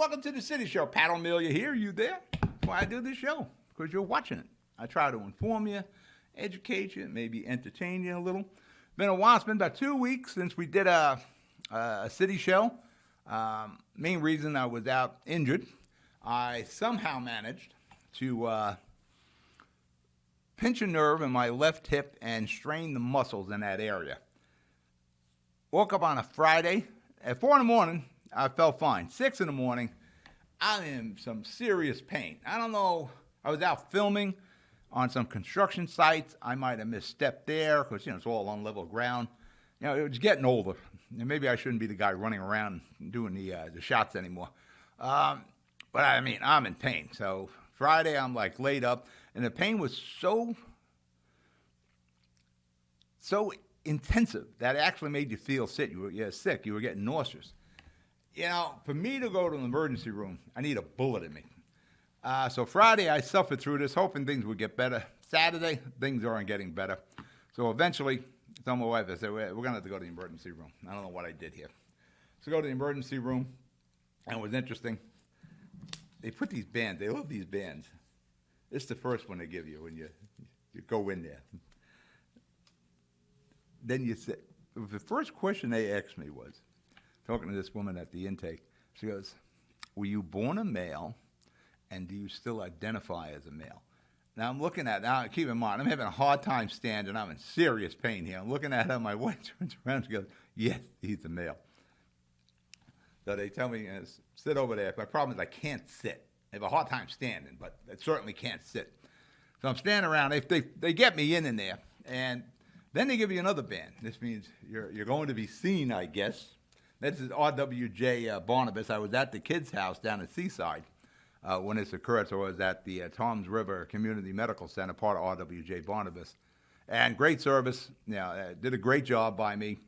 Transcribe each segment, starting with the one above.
welcome to the City Show. Pat O'Melia here. You there? That's why I do this show, because you're watching it. I try to inform you, educate you, maybe entertain you a little. Been a while. It's been about 2 weeks since we did a City Show. Main reason I was out injured. I somehow managed to pinch a nerve in my left hip and strain the muscles in that area. Woke up on a Friday. At 4 in the morning, I felt fine. 6 in the morning, I'm in some serious pain. I don't know. I was out filming on some construction sites. I might have misstepped there because, it's all on level ground. It was getting older. And maybe I shouldn't be the guy running around doing the shots anymore. But, I'm in pain. So Friday, I'm, laid up. And the pain was so intensive that it actually made you feel sick. You were sick. You were getting nauseous. For me to go to an emergency room, I need a bullet in me. So Friday, I suffered through this, hoping things would get better. Saturday, things aren't getting better. So eventually, I told my wife, I said, we're going to have to go to the emergency room. I don't know what I did here. So go to the emergency room, and it was interesting. They put these bands. They love these bands. This is the first one they give you when you go in there. Then you say, the first question they asked me was, talking to this woman at the intake, she goes, were you born a male, and do you still identify as a male? Now I'm looking at, now keep in mind, I'm having a hard time standing, I'm in serious pain here. I'm looking at her, my wife turns around, she goes, yes, he's a male. So they tell me, sit over there. My problem is I can't sit. I have a hard time standing, but I certainly can't sit. So I'm standing around, they get me in there, and then they give you another band. This means you're going to be seen, I guess. This is RWJ Barnabas. I was at the kids' house down at Seaside when this occurred. So I was at the Toms River Community Medical Center, part of RWJ Barnabas. And great service. Did a great job by me.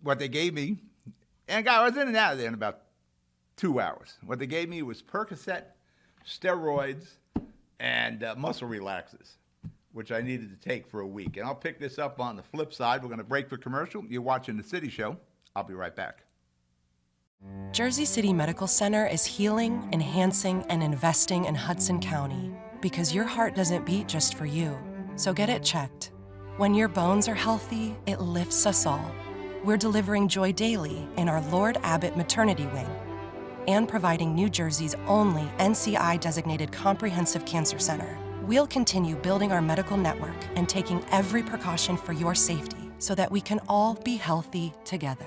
What they gave me, and I was in and out of there in about 2 hours. What they gave me was Percocet, steroids, and muscle relaxers, which I needed to take for a week. And I'll pick this up on the flip side. We're going to break for commercial. You're watching The City Show. I'll be right back. Jersey City Medical Center is healing, enhancing, and investing in Hudson County because your heart doesn't beat just for you. So get it checked. When your bones are healthy, it lifts us all. We're delivering joy daily in our Lord Abbott Maternity Wing and providing New Jersey's only NCI-designated comprehensive cancer center. We'll continue building our medical network and taking every precaution for your safety so that we can all be healthy together.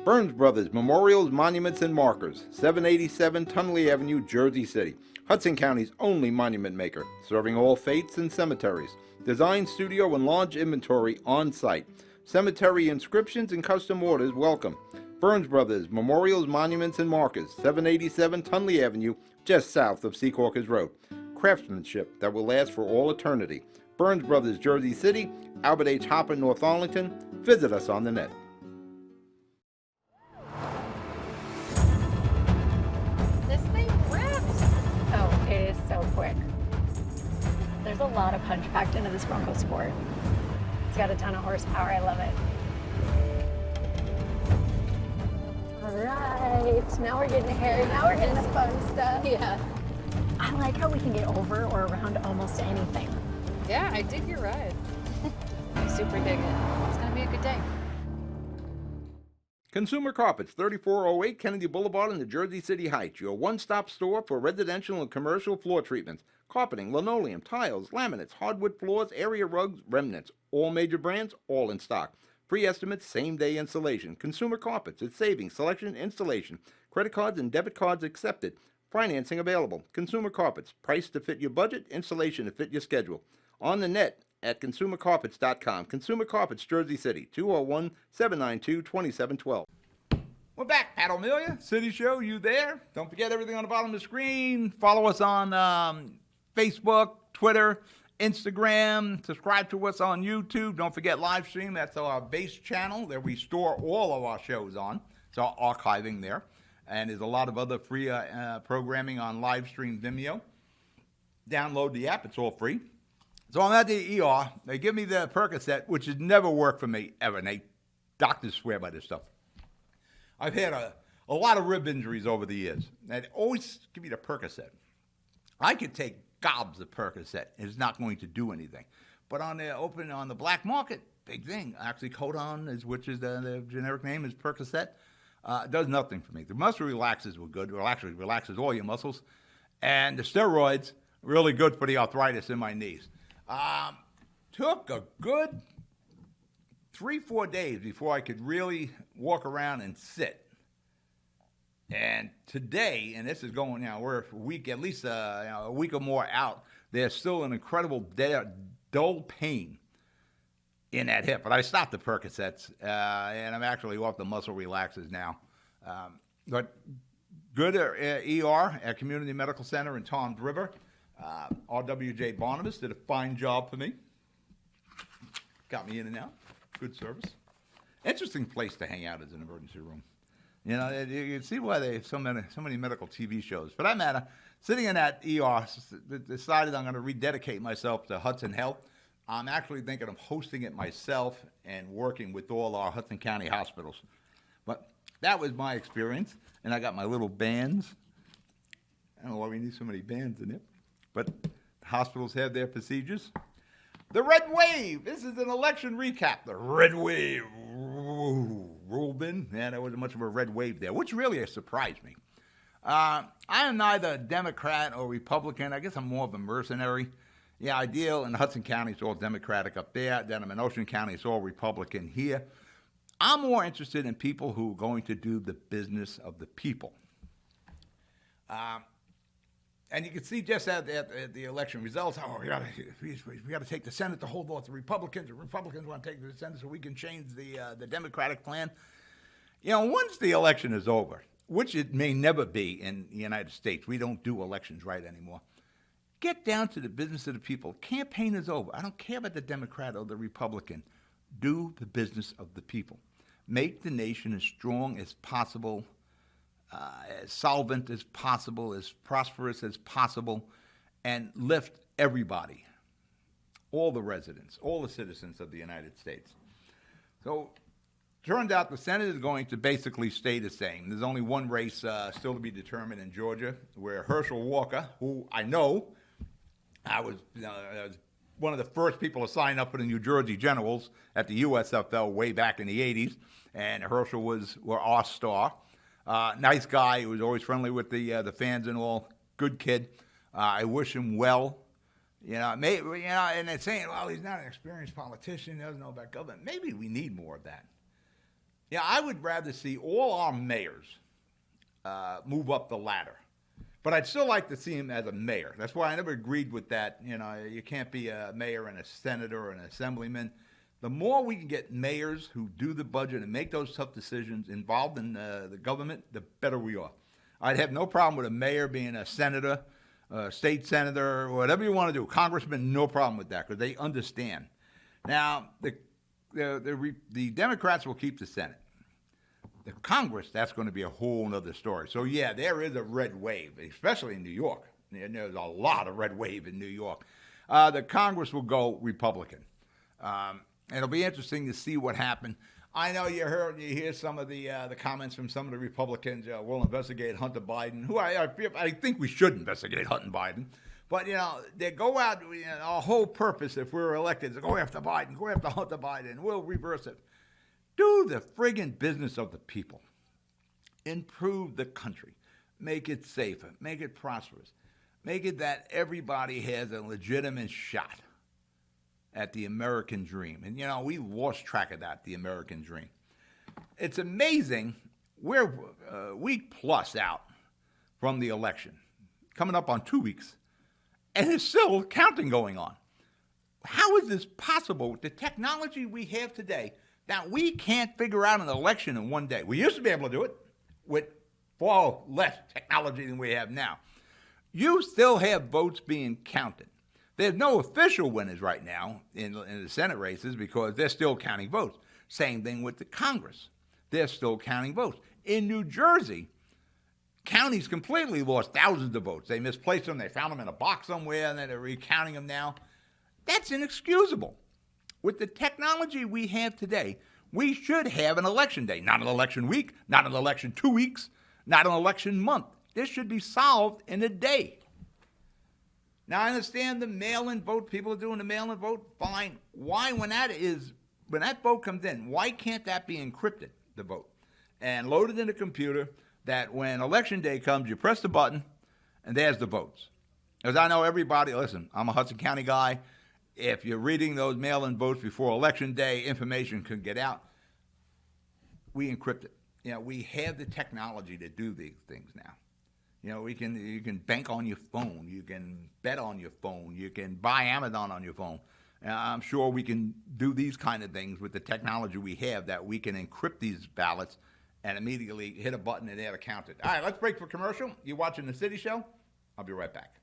Burns Brothers Memorials, Monuments, and Markers, 787 Tunley Avenue, Jersey City. Hudson County's only monument maker, serving all faiths and cemeteries. Design, studio, and large inventory on site. Cemetery inscriptions and custom orders welcome. Burns Brothers Memorials, Monuments, and Markers, 787 Tunley Avenue, just south of Secaucus Road. Craftsmanship that will last for all eternity. Burns Brothers, Jersey City, Albert H. Hopper, North Arlington. Visit us on the net. This thing rips. Oh, it is so quick. There's a lot of punch packed into this Bronco Sport. It's got a ton of horsepower. I love it. All right, now we're getting hairy. Now we're getting the fun stuff. Yeah. I like how we can get over or around almost anything. Yeah, I dig your ride. I super dig it. It's gonna be a good day. Consumer Carpets, 3408 Kennedy Boulevard in the Jersey City Heights. Your one-stop store for residential and commercial floor treatments. Carpeting, linoleum, tiles, laminates, hardwood floors, area rugs, remnants. All major brands, all in stock. Free estimates, same-day installation. Consumer Carpets, it's savings, selection, installation. Credit cards and debit cards accepted. Financing available. Consumer Carpets, price to fit your budget, installation to fit your schedule. On the net at consumercarpets.com. Consumer Carpets, Jersey City, 201-792-2712. We're back. Pat O'Melia, City Show, you there? Don't forget everything on the bottom of the screen. Follow us on Facebook, Twitter, Instagram. Subscribe to us on YouTube. Don't forget live stream. That's our base channel that we store all of our shows on. It's our archiving there. And there's a lot of other free programming on live stream Vimeo. Download the app. It's all free. So I'm at the ER. They give me the Percocet, which has never worked for me ever. And doctors swear by this stuff. I've had a lot of rib injuries over the years. And they always give me the Percocet. I could take gobs of Percocet. It's not going to do anything. But on the black market, big thing. Actually, Codon, which is the generic name, is Percocet. Does nothing for me. The muscle relaxers were good. Well, actually, relaxes all your muscles. And the steroids, really good for the arthritis in my knees. Took a good 3-4 days before I could really walk around and sit. And today, and this is going now, we're a week, at least a week or more out, there's still an incredible dull pain in that hip. But I stopped the Percocets, and I'm actually off the muscle relaxers now. But good ER at Community Medical Center in Toms River. RWJ Barnabas did a fine job for me. Got me in and out. Good service. Interesting place to hang out as an emergency room. You know, you can see why they have so many medical TV shows. For that matter, sitting in that ER, decided I'm going to rededicate myself to Hudson Health. I'm actually thinking of hosting it myself and working with all our Hudson County hospitals. But that was my experience, and I got my little bands. I don't know why we need so many bands in it, but hospitals have their procedures. The red wave. This is an election recap. The red wave rolled in. Yeah, there wasn't much of a red wave there, which really surprised me. I am neither Democrat or Republican. I guess I'm more of a mercenary. Yeah, I deal in Hudson County. It's all Democratic up there. Down in Ocean County, it's all Republican here. I'm more interested in people who are going to do the business of the people. And you can see just at the election results, we got to take the Senate to hold off the Republicans. The Republicans want to take the Senate so we can change the Democratic plan. You know, once the election is over, which it may never be in the United States, we don't do elections right anymore. Get down to the business of the people. Campaign is over. I don't care about the Democrat or the Republican. Do the business of the people. Make the nation as strong as possible, as solvent as possible, as prosperous as possible, and lift everybody, all the residents, all the citizens of the United States. So, turns out the Senate is going to basically stay the same. There's only one race still to be determined in Georgia, where Herschel Walker, who I know, I was one of the first people to sign up for the New Jersey Generals at the USFL way back in the 80s, and Herschel was our star. Nice guy. He was always friendly with the fans and all. Good kid. I wish him well. And they're saying, well, he's not an experienced politician. He doesn't know about government. Maybe we need more of that. Yeah, I would rather see all our mayors move up the ladder. But I'd still like to see him as a mayor. That's why I never agreed with that. You can't be a mayor and a senator or an assemblyman. The more we can get mayors who do the budget and make those tough decisions involved in the government, the better we are. I'd have no problem with a mayor being a senator, state senator, whatever you want to do. Congressman, no problem with that because they understand. Now, the Democrats will keep the Senate. The Congress, that's going to be a whole other story. So, yeah, there is a red wave, especially in New York. And there's a lot of red wave in New York. The Congress will go Republican. It'll be interesting to see what happened. I know you hear some of the comments from some of the Republicans. We'll investigate Hunter Biden, who I think we should investigate Hunter Biden. But, they go out, our whole purpose, if we're elected, is to go after Biden, go after Hunter Biden, we'll reverse it. Do the friggin' business of the people. Improve the country. Make it safer. Make it prosperous. Make it that everybody has a legitimate shot at the American dream. And, we lost track of that, the American dream. It's amazing. We're a week plus out from the election, coming up on 2 weeks, and there's still counting going on. How is this possible with the technology we have today that we can't figure out an election in one day? We used to be able to do it with far less technology than we have now. You still have votes being counted. There's no official winners right now in the Senate races because they're still counting votes. Same thing with the Congress. They're still counting votes. In New Jersey, counties completely lost thousands of votes. They misplaced them. They found them in a box somewhere, and then they're recounting them now. That's inexcusable. With the technology we have today, We should have an election day, not an election week, not an election 2 weeks, not an election month. This should be solved in a day. Now, I understand the mail-in vote. People are doing the mail-in vote. Fine. Why, when that vote comes in, why can't that be encrypted, the vote, and loaded in the computer that when election day comes, you press the button, and there's the votes? As I know everybody, listen, I'm a Hudson County guy. If you're reading those mail-in votes before election day, information could get out. We encrypt it. We have the technology to do these things now. You can bank on your phone. You can bet on your phone. You can buy Amazon on your phone. I'm sure we can do these kind of things with the technology we have, that we can encrypt these ballots and immediately hit a button and they're counted. All right, let's break for commercial. You're watching The City Show. I'll be right back.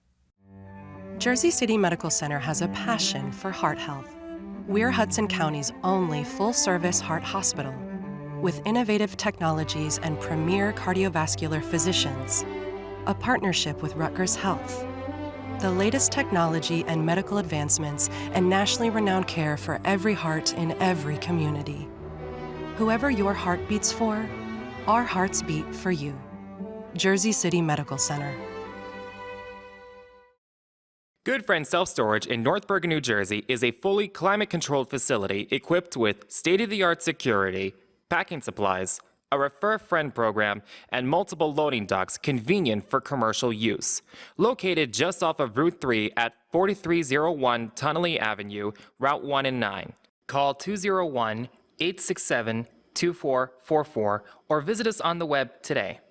Jersey City Medical Center has a passion for heart health. We're Hudson County's only full-service heart hospital with innovative technologies and premier cardiovascular physicians, a partnership with Rutgers Health, the latest technology and medical advancements, and nationally renowned care for every heart in every community. Whoever your heart beats for, our hearts beat for you. Jersey City Medical Center. Good Friend Self Storage in North Bergen, New Jersey is a fully climate-controlled facility equipped with state-of-the-art security, packing supplies, a Refer Friend program, and multiple loading docks convenient for commercial use. Located just off of Route 3 at 4301 Tunnelly Avenue, Route 1 and 9. Call 201-867-2444 or visit us on the web today.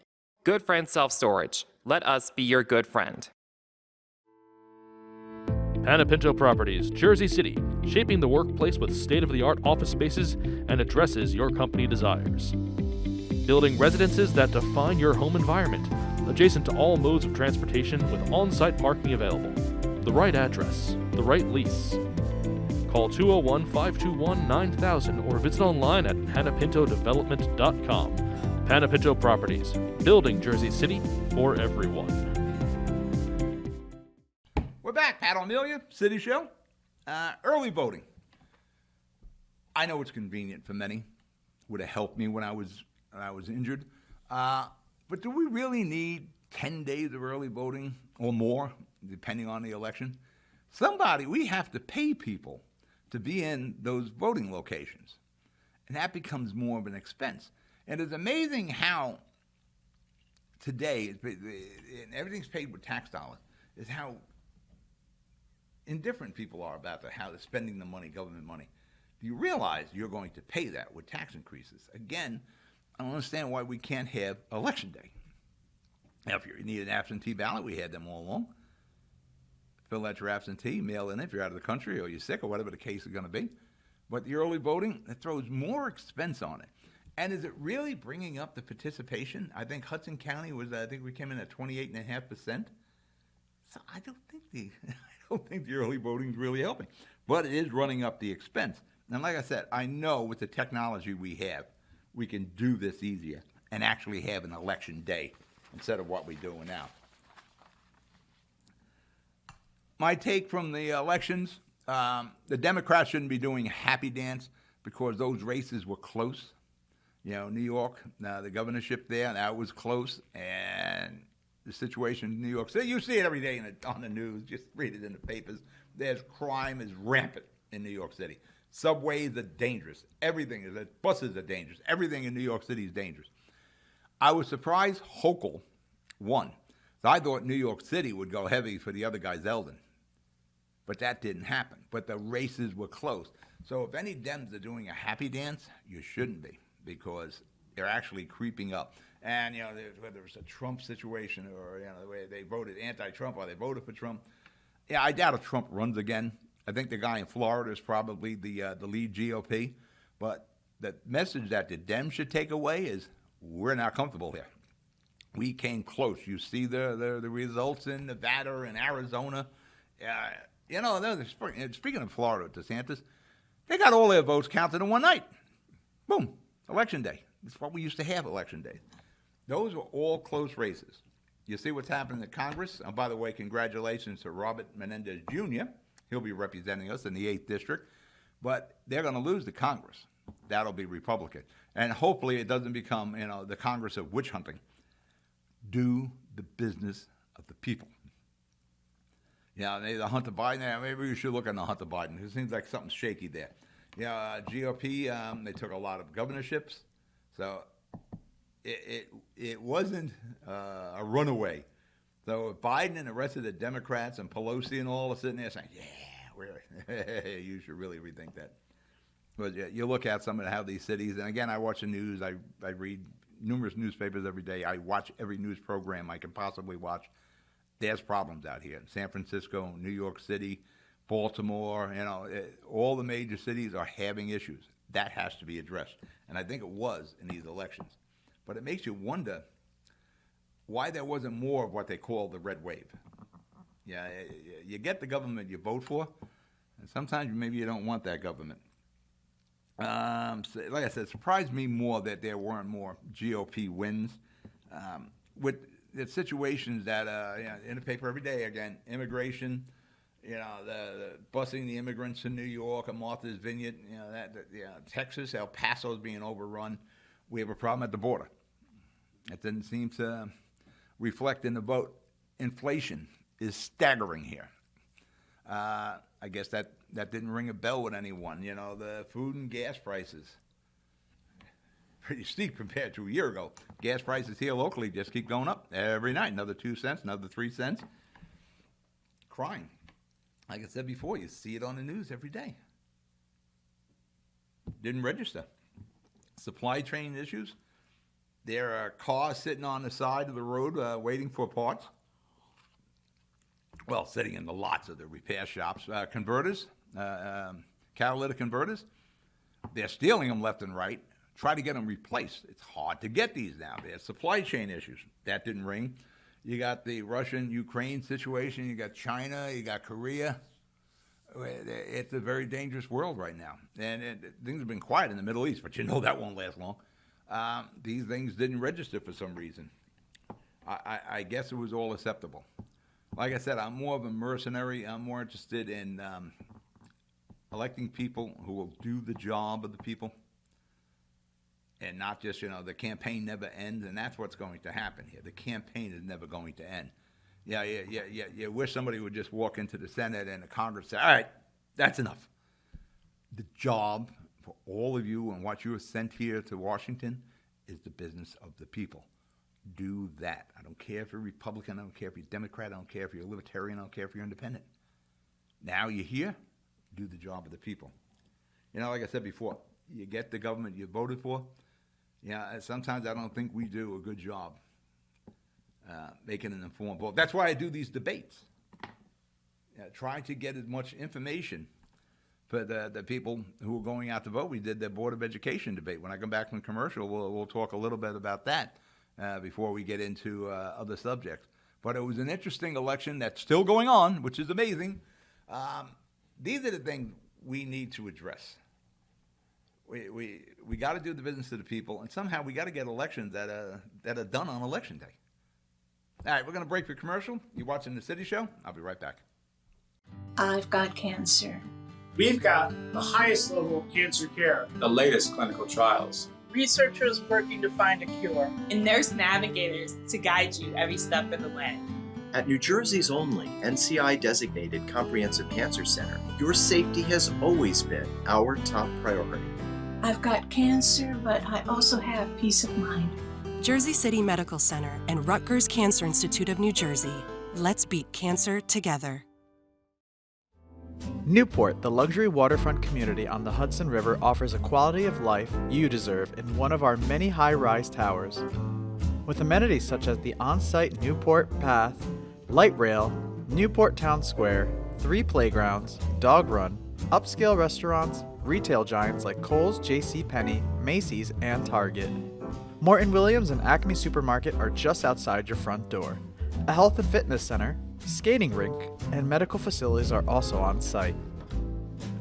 Good Friend Self Storage. Let us be your good friend. Panepinto Properties, Jersey City, shaping the workplace with state-of-the-art office spaces and addresses your company desires. Building residences that define your home environment, adjacent to all modes of transportation with on-site parking available. The right address, the right lease. Call 201-521-9000 or visit online at panepintodevelopment.com. Panepinto Properties, building Jersey City for everyone. We're back. Pat O'Melia, City Show. Early voting. I know it's convenient for many. Would have helped me when I was injured. But do we really need 10 days of early voting or more, depending on the election? We have to pay people to be in those voting locations. And that becomes more of an expense. And it's amazing how today, everything's paid with tax dollars, is how indifferent people are about how they're spending the money, government money. Do you realize you're going to pay that with tax increases? Again, I don't understand why we can't have election day. Now, if you need an absentee ballot, we had them all along. Fill out your absentee, mail in if you're out of the country or you're sick or whatever the case is going to be. But the early voting, it throws more expense on it. And is it really bringing up the participation? I think Hudson County we came in at 28.5%. So I don't think the early voting is really helping. But it is running up the expense. And like I said, I know with the technology we have, we can do this easier and actually have an election day instead of what we're doing now. My take from the elections, the Democrats shouldn't be doing a happy dance because those races were close. New York, the governorship there, that was close. And the situation in New York City, you see it every day on the news, just read it in the papers. Crime is rampant in New York City. Subways are dangerous. Buses are dangerous. Everything in New York City is dangerous. I was surprised Hochul won. So I thought New York City would go heavy for the other guy, Zeldin. But that didn't happen. But the races were close. So if any Dems are doing a happy dance, you shouldn't be, because they're actually creeping up. And, whether it's a Trump situation or, the way they voted anti-Trump or they voted for Trump. Yeah, I doubt if Trump runs again. I think the guy in Florida is probably the lead GOP. But the message that the Dems should take away is we're not comfortable here. We came close. You see the results in Nevada and Arizona. Speaking of Florida, DeSantis, they got all their votes counted in one night. Boom, election day. That's what we used to have election days. Those were all close races. You see what's happening in Congress? And by the way, congratulations to Robert Menendez Jr. He'll be representing us in the 8th District. But they're going to lose the Congress. that'll be Republican. And hopefully it doesn't become, the Congress of witch hunting. Do the business of the people. The Hunter Biden, maybe we should look at the Hunter Biden. It seems like something's shaky there. GOP, they took a lot of governorships. So it wasn't a runaway. So if Biden and the rest of the Democrats and Pelosi and all are sitting there saying, you should really rethink that. But you look at some of how these cities, and again, I watch the news. I read numerous newspapers every day. I watch every news program I can possibly watch. There's problems out here. San Francisco, New York City, Baltimore, all the major cities are having issues. That has to be addressed. And I think it was in these elections. But it makes you wonder why there wasn't more of what they call the red wave. You get the government you vote for, and sometimes maybe you don't want that government. Like I said, it surprised me more that there weren't more GOP wins. With the situations that, in the paper every day, again, immigration, the busing the immigrants to New York and Martha's Vineyard, Texas, El Paso is being overrun. We have a problem at the border. It didn't seem to reflect in the vote. Inflation is staggering here. I guess that didn't ring a bell with anyone. The food and gas prices, pretty steep compared to a year ago. Gas prices here locally just keep going up every night. Another 2 cents, another 3 cents. Crying. Like I said before, you see it on the news every day. Didn't register. Supply chain issues. There are cars sitting on the side of the road waiting for parts. Well, sitting in the lots of the repair shops. Converters, catalytic converters, they're stealing them left and right. Try to get them replaced. It's hard to get these now. There's supply chain issues. That didn't ring. You got the Russian-Ukraine situation. You got China. You got Korea. It's a very dangerous world right now. And things have been quiet in the Middle East, but that won't last long. These things didn't register for some reason. I guess it was all acceptable. Like I said, I'm more of a mercenary. I'm more interested in electing people who will do the job of the people and not just, the campaign never ends, and that's what's going to happen here. The campaign is never going to end. You wish somebody would just walk into the Senate and the Congress say, all right, that's enough. The job for all of you and what you are sent here to Washington is the business of the people. Do that. I don't care if you're Republican. I don't care if you're Democrat. I don't care if you're Libertarian. I don't care if you're Independent. Now you're here, do the job of the people. Like I said before, you get the government you voted for. Sometimes I don't think we do a good job making an informed vote. That's why I do these debates. Try to get as much information for the people who are going out to vote. We did the Board of Education debate. When I come back from commercial, we'll talk a little bit about that before we get into other subjects. But it was an interesting election that's still going on, which is amazing. These are the things we need to address. We got to do the business of the people, and somehow we got to get elections that are done on Election Day. All right, we're going to break for commercial. You're watching The City Show. I'll be right back. I've got cancer. We've got the highest level of cancer care, the latest clinical trials, researchers working to find a cure, and nurse navigators to guide you every step of the way. At New Jersey's only NCI-designated Comprehensive Cancer Center, your safety has always been our top priority. I've got cancer, but I also have peace of mind. Jersey City Medical Center and Rutgers Cancer Institute of New Jersey. Let's beat cancer together. Newport, the luxury waterfront community on the Hudson River, offers a quality of life you deserve in one of our many high-rise towers. With amenities such as the on-site Newport Path, light rail, Newport Town Square, 3 playgrounds, dog run, upscale restaurants, retail giants like Kohl's, JCPenney, Macy's, and Target. Morton Williams and Acme Supermarket are just outside your front door. A health and fitness center, skating rink, and medical facilities are also on site.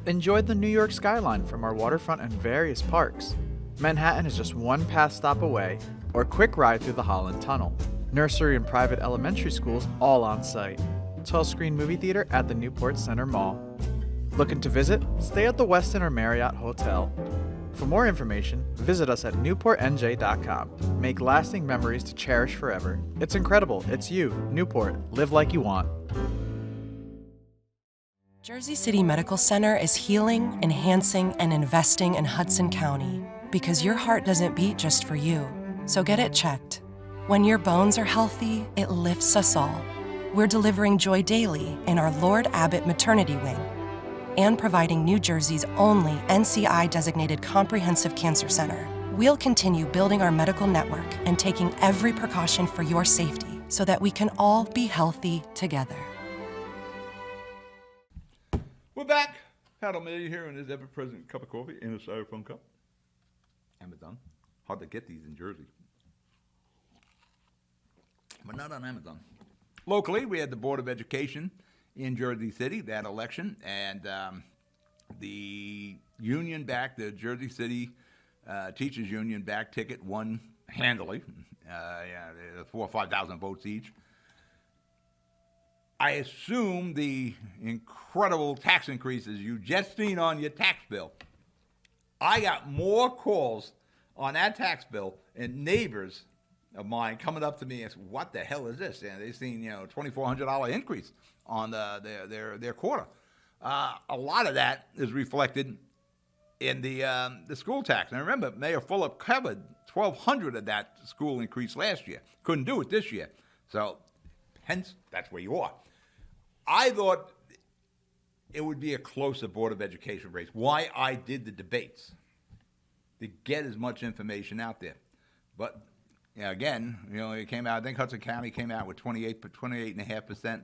Enjoy the New York skyline from our waterfront and various parks. Manhattan is just one pass stop away, or quick ride through the Holland Tunnel. Nursery and private elementary schools all on site. 12-screen movie theater at the Newport Center Mall. Looking to visit? Stay at the Westin or Marriott Hotel. For more information, visit us at newportnj.com. Make lasting memories to cherish forever. It's incredible. It's you, Newport. Live like you want. Jersey City Medical Center is healing, enhancing, and investing in Hudson County because your heart doesn't beat just for you. So get it checked. When your bones are healthy, it lifts us all. We're delivering joy daily in our Lord Abbott Maternity Wing and providing New Jersey's only NCI-designated comprehensive cancer center. We'll continue building our medical network and taking every precaution for your safety so that we can all be healthy together. We're back. Had a million here in this ever-present cup of coffee in a styrofoam cup. Amazon. Hard to get these in Jersey. But not on Amazon. Locally, we had the Board of Education in Jersey City, that election, and the union back, the Jersey City Teachers Union back ticket won handily. 4,000 or 5,000 votes each. I assume the incredible tax increases you just seen on your tax bill. I got more calls on that tax bill and neighbors of mine coming up to me and saying, "What the hell is this?" And they've seen, $2,400 increase on their quarter. A lot of that is reflected in the school tax. And remember, Mayor Fulop covered $1,200 of that school increase last year. Couldn't do it this year. So, hence, that's where you are. I thought it would be a closer Board of Education race. Why I did the debates, to get as much information out there. But again, it came out, I think Hudson County came out with 28.5%.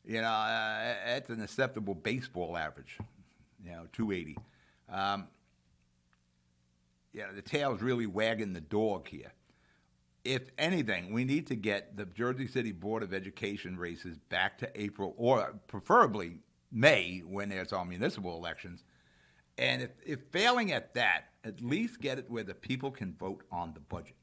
That's an acceptable baseball average, 280. The tail's really wagging the dog here. If anything, we need to get the Jersey City Board of Education races back to April, or preferably May, when there's our municipal elections. And if failing at that, at least get it where the people can vote on the budget.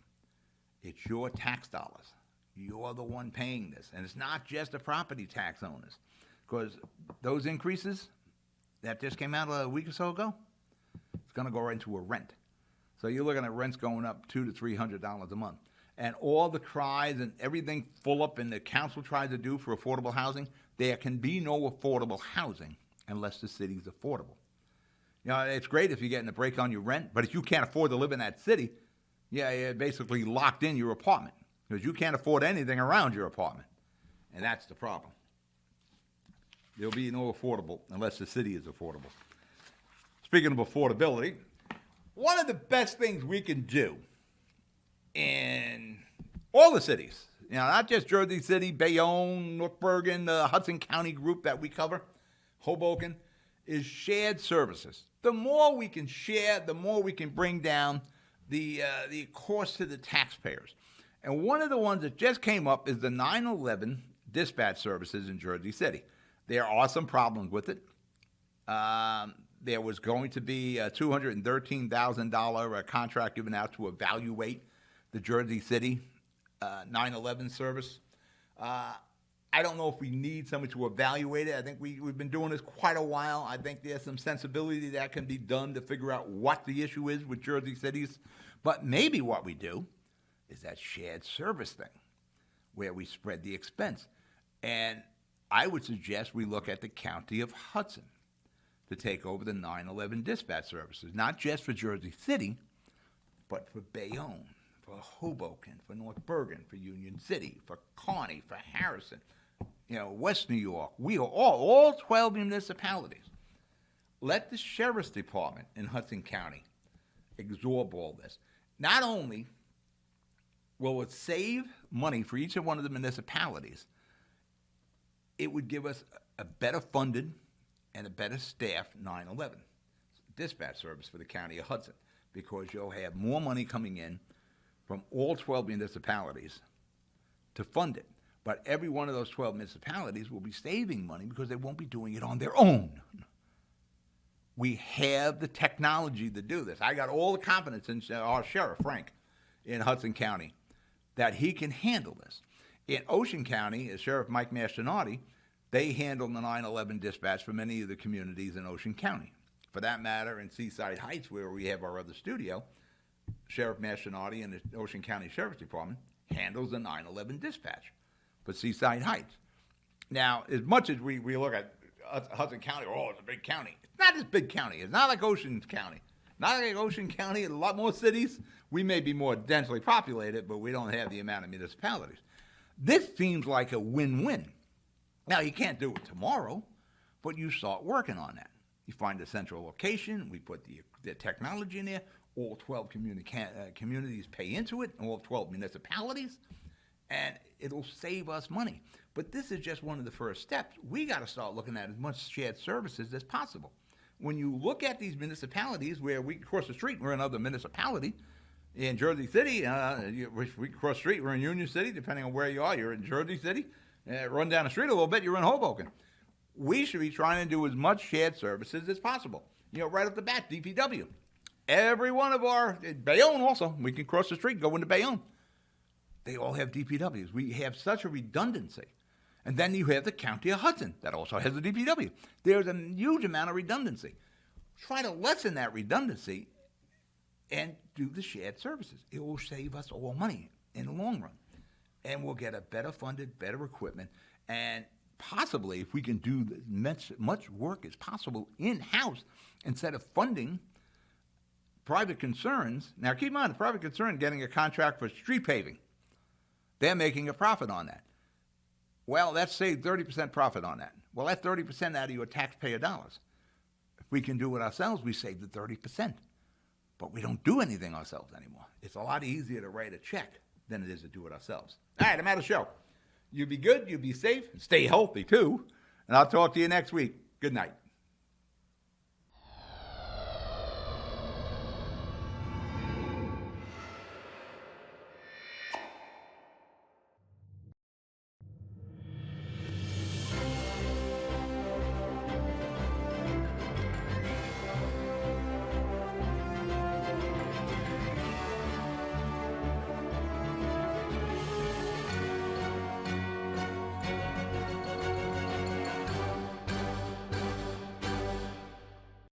It's your tax dollars. You're the one paying this. And it's not just the property tax owners, because those increases that just came out a week or so ago, it's going to go right into a rent. So you're looking at rents going up $200 to $300 a month. And all the cries and everything full up and the council tries to do for affordable housing, there can be no affordable housing unless the city's affordable. It's great if you're getting a break on your rent, but if you can't afford to live in that city, you're basically locked in your apartment because you can't afford anything around your apartment. And that's the problem. There'll be no affordable unless the city is affordable. Speaking of affordability, one of the best things we can do in all the cities, not just Jersey City, Bayonne, North Bergen, the Hudson County group that we cover, Hoboken, is shared services. The more we can share, the more we can bring down the cost to the taxpayers. And one of the ones that just came up is the 911 dispatch services in Jersey City. There are some problems with it. There was going to be a $213,000 contract given out to evaluate the Jersey City 911 service. I don't know if we need somebody to evaluate it. I think we've been doing this quite a while. I think there's some sensibility that can be done to figure out what the issue is with Jersey cities. But maybe what we do is that shared service thing where we spread the expense. And I would suggest we look at the county of Hudson to take over the 911 dispatch services, not just for Jersey City, but for Bayonne, for Hoboken, for North Bergen, for Union City, for Kearney, for Harrison, West New York. We are all 12 municipalities. Let the Sheriff's Department in Hudson County absorb all this. Not only will it save money for each one of the municipalities, it would give us a better funded and a better staffed 911 dispatch service for the county of Hudson, because you'll have more money coming in from all 12 municipalities to fund it. But every one of those 12 municipalities will be saving money because they won't be doing it on their own. We have the technology to do this. I got all the confidence in our sheriff, Frank, in Hudson County, that he can handle this. In Ocean County, as Sheriff Mike Mastronardi, they handle the 911 dispatch for many of the communities in Ocean County for that matter, in Seaside Heights, where we have our other studio, Sheriff Mastronardi and the Ocean County Sheriff's Department handles the 9/11 dispatch for Seaside Heights. Now, as much as we look at Hudson County, oh, it's a big county. It's not this big county. It's not like Ocean County. Not like Ocean County, a lot more cities. We may be more densely populated, but we don't have the amount of municipalities. This seems like a win-win. Now, you can't do it tomorrow, but you start working on that. You find a central location. We put the technology in there. All 12 communities pay into it, all 12 municipalities, and it'll save us money. But this is just one of the first steps. We got to start looking at as much shared services as possible. When you look at these municipalities where we cross the street, we're in another municipality. In Jersey City, we cross the street, we're in Union City, depending on where you are. You're in Jersey City. Run down the street a little bit, you're in Hoboken. We should be trying to do as much shared services as possible. Right off the bat, DPW. Every one of our, Bayonne also, we can cross the street and go into Bayonne. They all have DPWs. We have such a redundancy. And then you have the County of Hudson that also has a DPW. There's a huge amount of redundancy. Try to lessen that redundancy and do the shared services. It will save us all money in the long run. And we'll get a better funded, better equipment. And possibly, if we can do as much work as possible in-house instead of funding private concerns. Now, keep in mind, the private concern getting a contract for street paving. They're making a profit on that. Well, that's saved 30% profit on that. Well, that's 30% out of your taxpayer dollars. If we can do it ourselves, we save the 30%. But we don't do anything ourselves anymore. It's a lot easier to write a check than it is to do it ourselves. All right, I'm out of the show. You be good, you be safe, and stay healthy too. And I'll talk to you next week. Good night.